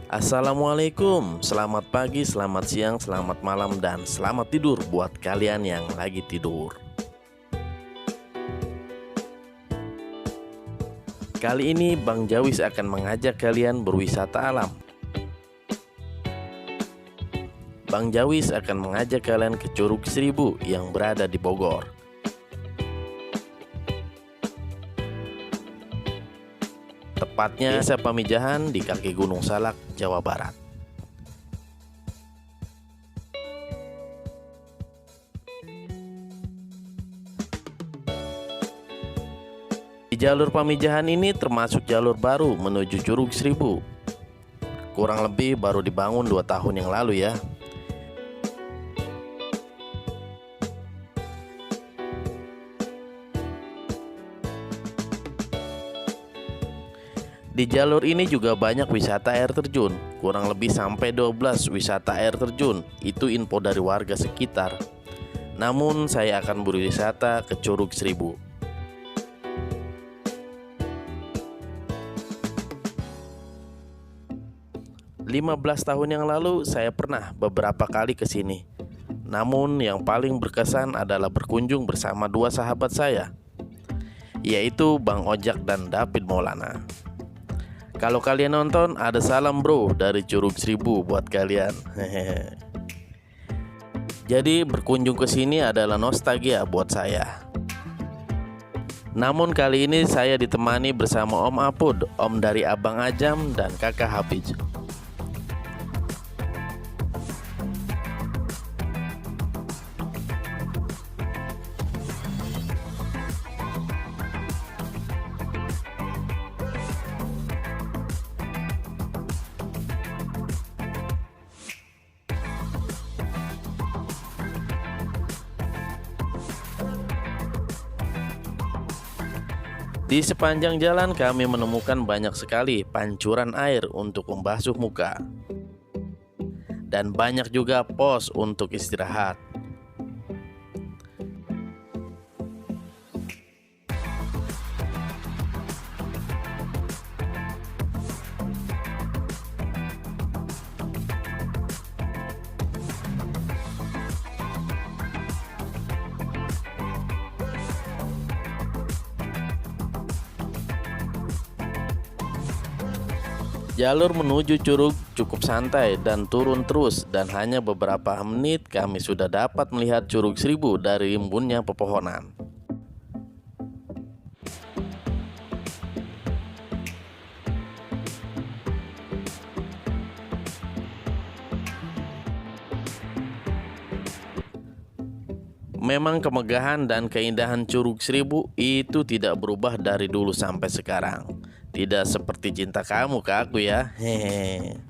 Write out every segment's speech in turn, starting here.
Assalamualaikum, selamat pagi, selamat siang, selamat malam, dan selamat tidur buat kalian yang lagi tidur. Kali ini Bang Jawis akan mengajak kalian berwisata alam. Bang Jawis akan mengajak kalian ke Curug Seribu yang berada di Bogor. Tepatnya Desa Pamijahan di kaki Gunung Salak, Jawa Barat. Di jalur Pamijahan ini termasuk jalur baru menuju Curug Seribu. Kurang lebih baru dibangun 2 tahun yang lalu ya. Di jalur ini juga banyak wisata air terjun, kurang lebih sampai 12 wisata air terjun. Itu info dari warga sekitar. Namun saya akan berwisata ke Curug Seribu. Lima 15 tahun yang lalu saya pernah beberapa kali ke sini. Namun yang paling berkesan adalah berkunjung bersama 2 sahabat saya, yaitu Bang Ojak dan David Maulana. Kalau kalian nonton, ada salam bro dari Curug Seribu buat kalian. Jadi berkunjung ke sini adalah nostalgia buat saya. Namun kali ini saya ditemani bersama Om Apud, Om dari Abang Ajam, dan Kakak Hafiz. Di sepanjang jalan kami menemukan banyak sekali pancuran air untuk membasuh muka. Dan banyak juga pos untuk istirahat. Jalur menuju curug cukup santai dan turun terus, dan hanya beberapa menit kami sudah dapat melihat Curug Seribu dari rimbunnya pepohonan. Memang kemegahan dan keindahan Curug Seribu itu tidak berubah dari dulu sampai sekarang. Tidak seperti cinta kamu ke aku ya. Hehe.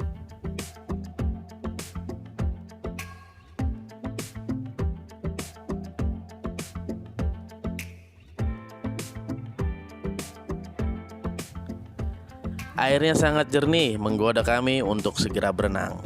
Airnya sangat jernih, menggoda kami untuk segera berenang.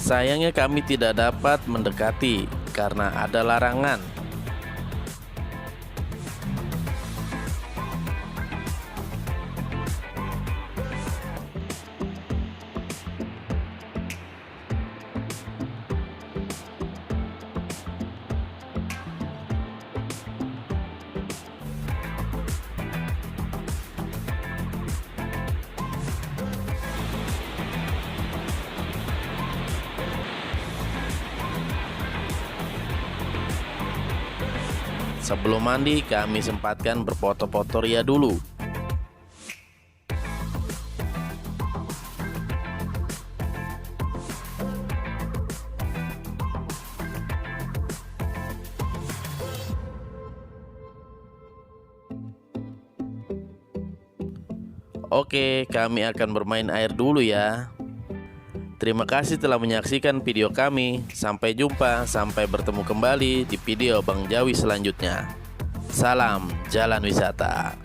Sayangnya kami tidak dapat mendekati karena ada larangan. Sebelum mandi, kami sempatkan berfoto-foto ria dulu. Oke, kami akan bermain air dulu ya. Terima kasih telah menyaksikan video kami. Sampai jumpa, sampai bertemu kembali di video Bang Jawi selanjutnya. Salam Jalan Wisata.